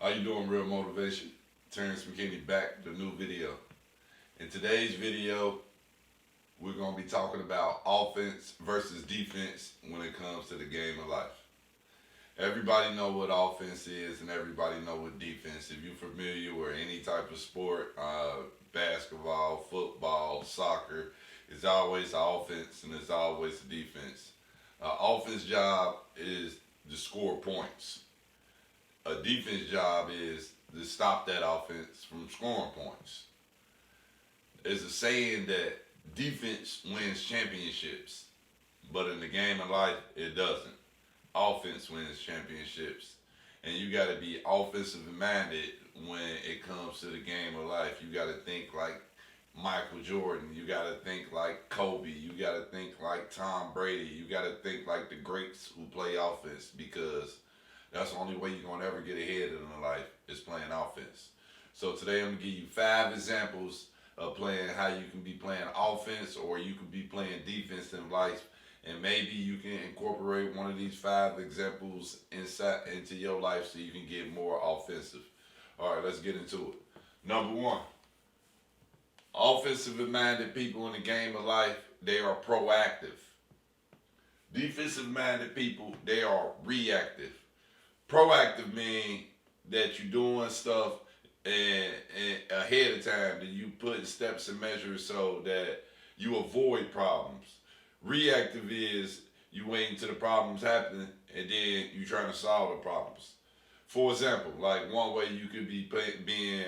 How you doing, Real Motivation? Terrence McKinney back with a new video. In today's video, we're going to be talking about offense versus defense when it comes to the game of life. Everybody know what offense is and everybody know what defense. If you're familiar with any type of sport, basketball, football, soccer, it's always the offense and it's always the defense. Offense job is to score points. A defense job is to stop that offense from scoring points. There's a saying that defense wins championships, but in the game of life, it doesn't. Offense wins championships. And you got to be offensive minded when it comes to the game of life. You got to think like Michael Jordan. You got to think like Kobe. You got to think like Tom Brady. You got to think like the greats who play offense, because that's the only way you're going to ever get ahead in life is playing offense. So today I'm going to give you 5 examples of playing how you can be playing offense or you can be playing defense in life. And maybe you can incorporate one of these 5 examples into your life so you can get more offensive. All right, let's get into it. Number 1, offensive minded people in the game of life, they are proactive. Defensive minded people, they are reactive. Proactive means that you're doing stuff and ahead of time, that you put steps and measures so that you avoid problems. Reactive is you waiting till the problems happen and then you trying to solve the problems. For example, like one way you could be being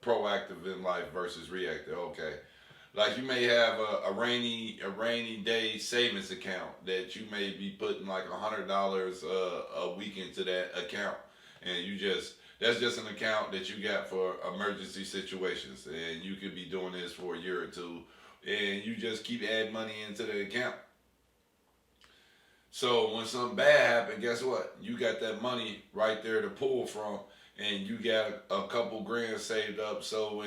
proactive in life versus reactive. Okay, like you may have a rainy day savings account that you may be putting like $100 a week into that account, and that's just an account that you got for emergency situations, and you could be doing this for a year or two, and you just keep adding money into the account. So when something bad happens, guess what? You got that money right there to pull from, and you got a couple grand saved up. So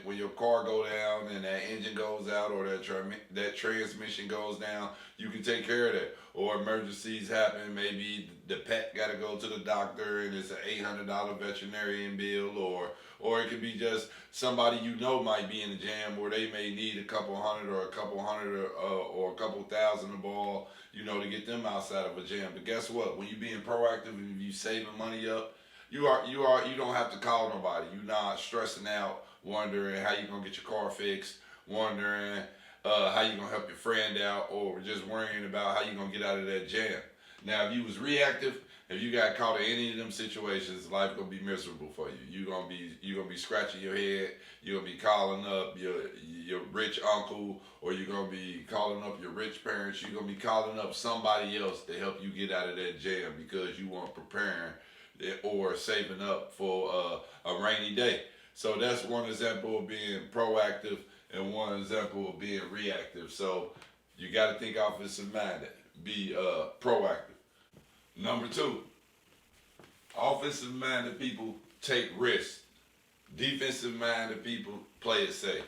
when your car go down and that engine goes out or that transmission goes down, you can take care of that. Or emergencies happen, maybe the pet got to go to the doctor and it's an $800 veterinarian bill, or it could be just somebody you know might be in the jam where they may need a couple hundred or a couple thousand to borrow, to get them outside of a jam. But guess what? When you being proactive and you saving money up, you don't have to call nobody. You're not stressing out, wondering how you gonna get your car fixed, wondering how you gonna help your friend out, or just worrying about how you gonna get out of that jam. Now, if you was reactive, if you got caught in any of them situations, life gonna be miserable for you. You're gonna be scratching your head. You're gonna be calling up your rich uncle, or you're gonna be calling up your rich parents. You're gonna be calling up somebody else to help you get out of that jam because you weren't preparing or saving up for a rainy day. So that's one example of being proactive and one example of being reactive. So you got to think offensive minded, be proactive. Number 2, offensive minded people take risks. Defensive minded people play it safe.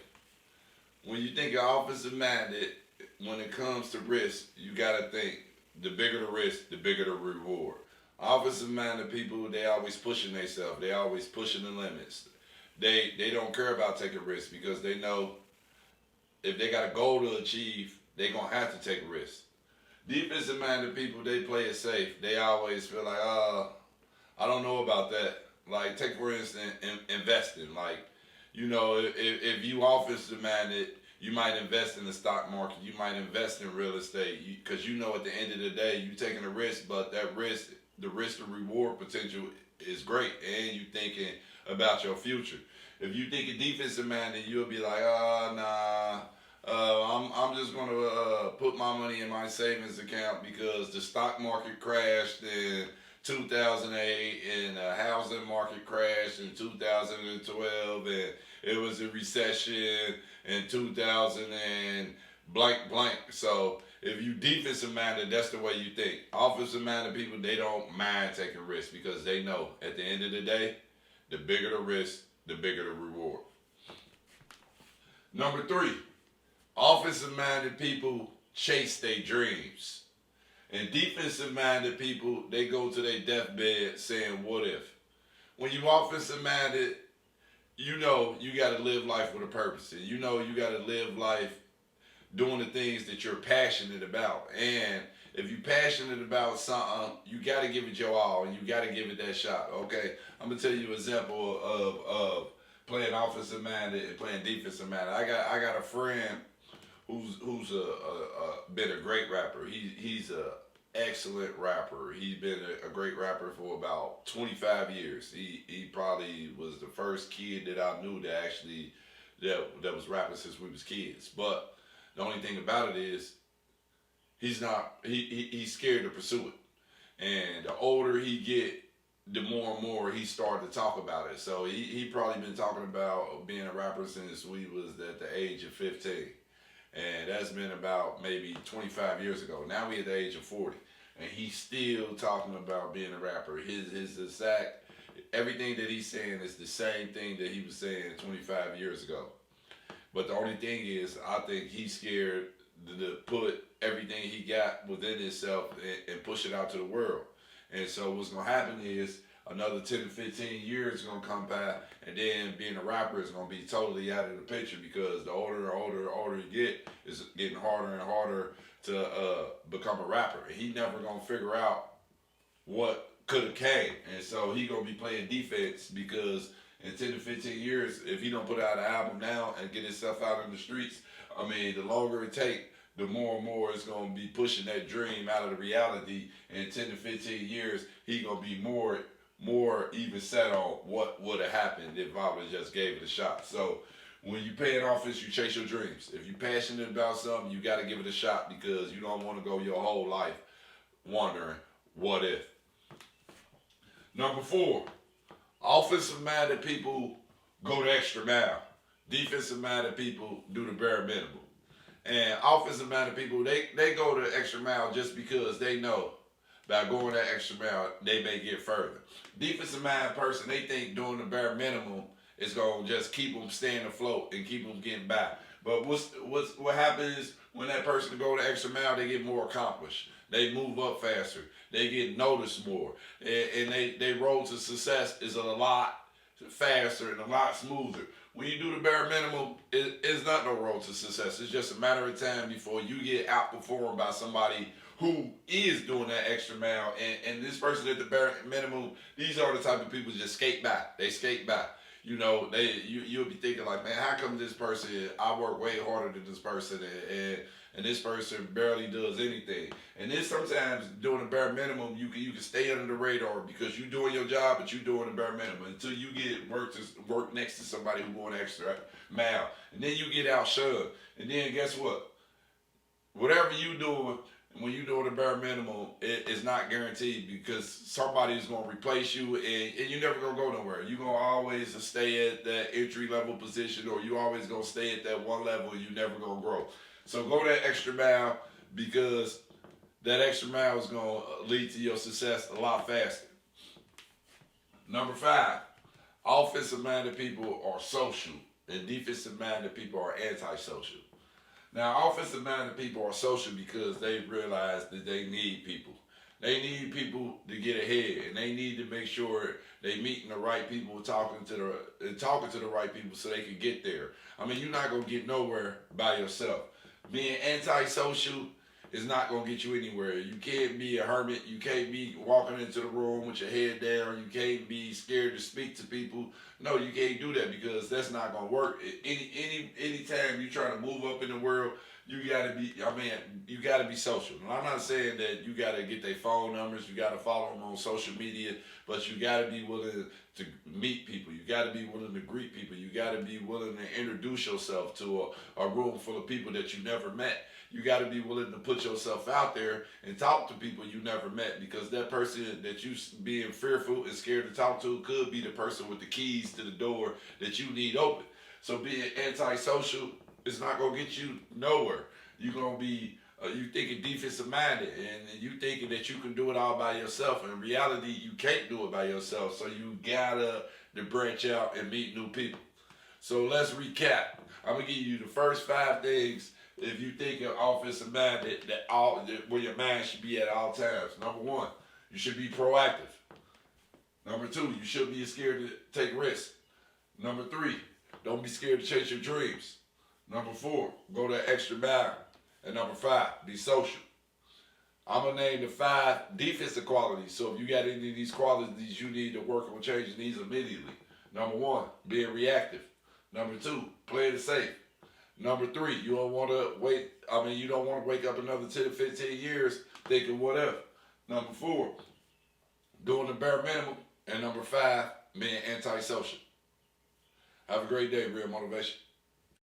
When you think of offensive minded, when it comes to risk, you got to think the bigger the risk, the bigger the reward. Offensive minded people, they always pushing themselves. They always pushing the limits. They don't care about taking risks because they know if they got a goal to achieve, they gonna have to take a risk. Defensive minded people, they play it safe. They always feel like, I don't know about that. Like, take for instance, investing. Like, if you offensive minded, you might invest in the stock market. You might invest in real estate because at the end of the day, you taking a risk, but that risk, the risk to reward potential is great, and you thinking about your future. If you think a defensive minded, you'll be like, nah, I'm just gonna put my money in my savings account because the stock market crashed in 2008 and the housing market crashed in 2012 and it was a recession in 2000 and blank blank. So if you defensive minded, that's the way you think. Offensive minded people, they don't mind taking risks because they know at the end of the day, the bigger the risk, the bigger the reward. Number 3, offensive minded people chase their dreams. And defensive minded people, they go to their deathbed saying, what if? when you offensive minded, you know you got to live life with a purpose, and you know you got to live life doing the things that you're passionate about. And if you're passionate about something, you got to give it your all, and you got to give it that shot. Okay, I'm gonna tell you an example of playing offensive minded and playing defensive minded. I got a friend who's been a great rapper. He's a excellent rapper. He's been a great rapper for about 25 years. He probably was the first kid that I knew that actually that was rapping since we was kids. But the only thing about it is he's not he's scared to pursue it. And the older he get, the more and more he started to talk about it. So he probably been talking about being a rapper since we was at the age of 15. And that's been about maybe 25 years ago. Now we at the age of 40. And he's still talking about being a rapper. His exact, everything that he's saying is the same thing that he was saying 25 years ago. But the only thing is, I think he's scared to put everything he got within himself and push it out to the world. And so what's going to happen is another 10 to 15 years is going to come by, and then being a rapper is going to be totally out of the picture, because the older you get, it's getting harder and harder to become a rapper. And he never going to figure out what could have came. And so he going to be playing defense, because in 10 to 15 years, if he don't put out an album now and get himself out in the streets, I mean, the longer it take, the more and more it's going to be pushing that dream out of the reality. In 10 to 15 years, he going to be more even set on what would have happened if I would just gave it a shot. So when you play an offense, you chase your dreams. If you're passionate about something, you got to give it a shot, because you don't want to go your whole life wondering, what if? Number 4, offensive-minded people go the extra mile. Defensive-minded people do the bare minimum. And offensive-minded people, they go the extra mile just because they know by going that extra mile, they may get further. Defensive-minded person, they think doing the bare minimum is going to just keep them staying afloat and keep them getting by. But what happens when that person go the extra mile, they get more accomplished. They move up faster. They get noticed more. And they road to success is a lot faster and a lot smoother. When you do the bare minimum, it's not no road to success. It's just a matter of time before you get outperformed by somebody who is doing that extra mile. And this person at the bare minimum, these are the type of people just skate by. They skate by. You know, you'll be thinking like, man, how come this person, I work way harder than this person, and this person barely does anything. And then sometimes doing the bare minimum, you can stay under the radar because you're doing your job, but you're doing the bare minimum until you get work next to somebody who's going extra mile. And then you get outshined. And then guess what? Whatever you doing, when you're doing the bare minimum, it's not guaranteed, because somebody is going to replace you, and you're never going to go nowhere. You're going to always stay at that entry level position, or you always going to stay at that one level, and you're never going to grow. So go that extra mile, because that extra mile is going to lead to your success a lot faster. Number 5, offensive-minded people are social, and defensive-minded people are antisocial. Now, offensive-minded people are social because they realize that they need people. They need people to get ahead, and they need to make sure they meeting the right people, talking to the right people so they can get there. I mean, you're not gonna get nowhere by yourself. Being antisocial is not gonna get you anywhere. You can't be a hermit. You can't be walking into the room with your head down. You can't be scared to speak to people. No, you can't do that, because that's not gonna work. Any time you're trying to move up in the world, you gotta be social. And I'm not saying that you gotta get their phone numbers, you gotta follow them on social media, but you gotta be willing to meet people. You gotta be willing to greet people. You gotta be willing to introduce yourself to a room full of people that you never met. You got to be willing to put yourself out there and talk to people you never met, because that person that you being fearful and scared to talk to could be the person with the keys to the door that you need open. So being antisocial is not going to get you nowhere. You're going to be, you thinking defensive minded, and you thinking that you can do it all by yourself. In reality, you can't do it by yourself. So you got to branch out and meet new people. So let's recap. I'm going to give you the first 5 things if you think of offensive minded, where your mind should be at all times. Number 1, you should be proactive. Number 2, you shouldn't be scared to take risks. Number 3, don't be scared to chase your dreams. Number 4, go that extra mile. And number 5, be social. I'm going to name the 5 defensive qualities. So if you got any of these qualities, you need to work on changing these immediately. Number 1, being reactive. Number 2, playing it safe. Number 3, you don't want to you don't want to wake up another 10 to 15 years thinking what if. Number 4, doing the bare minimum. And number 5, being antisocial. Have a great day, Real Motivation.